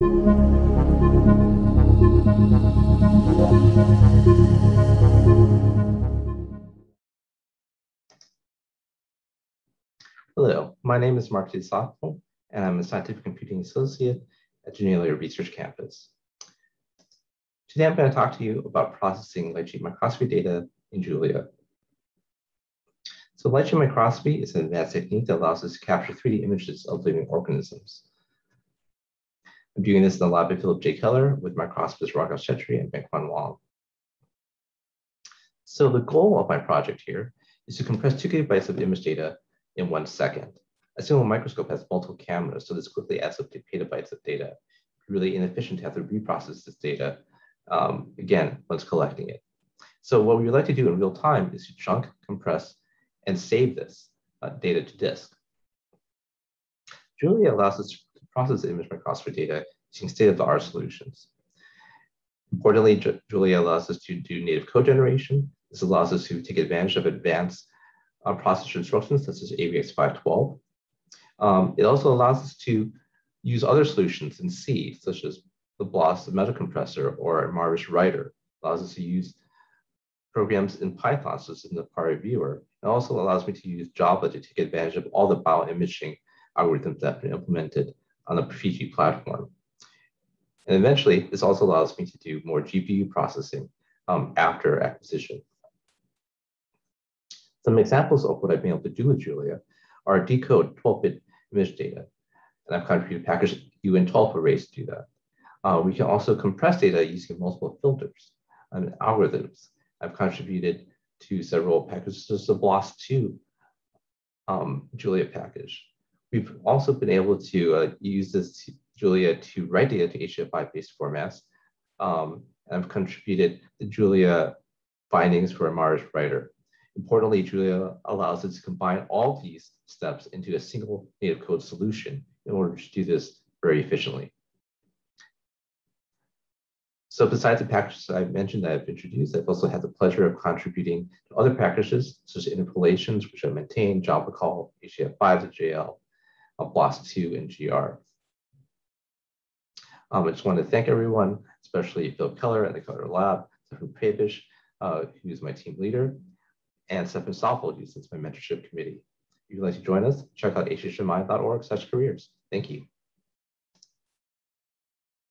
Hello, my name is Kittisopikul, and I'm a Scientific Computing Associate at Julia Research Campus. Today, I'm going to talk to you about processing light chain microscopy data in Julia. So light chain microscopy is an advanced technique that allows us to capture 3D images of living organisms. I'm doing this in the lab of Philip J. Keller with microscopists Raghav Chetri and Bengquan Wang. So the goal of my project here is to compress 2 GB of image data in 1 second. A single microscope has multiple cameras, so this quickly adds up to petabytes of data. It's really inefficient to have to reprocess this data, again, once collecting it. So what we would like to do in real time is to chunk, compress, and save this data to disk. Julia allows us to process image microscopy data using state-of-the-art solutions. Importantly, Julia allows us to do native code generation. This allows us to take advantage of advanced processor instructions such as AVX512. It also allows us to use other solutions in C, such as the BLOS meta compressor or Marvis writer. It allows us to use programs in Python, such as in the Parry viewer. It also allows me to use Java to take advantage of all the bioimaging algorithms that have been implemented on the Ph.D platform. And eventually, this also allows me to do more GPU processing after acquisition. Some examples of what I've been able to do with Julia are decode 12-bit image data. And I've contributed package UN12 arrays to do that. We can also compress data using multiple filters and algorithms. I've contributed to several packages, such as the BLOS2 Julia package. We've also been able to use this Julia to write data to HDF5-based formats. I've contributed the Julia findings for a Marvis writer. Importantly, Julia allows us to combine all these steps into a single native code solution in order to do this very efficiently. So besides the packages I mentioned that I've introduced, I've also had the pleasure of contributing to other packages, such as interpolations, which I maintain, Java call, HDF5 to JL, BLOS2, and GR. I just want to thank everyone, especially Phil Keller at the Keller Lab, Stefan Prebisch, who's my team leader, and Stefan Stoffel, who sits my mentorship committee. If you'd like to join us, check out hhmi.org/careers. Thank you.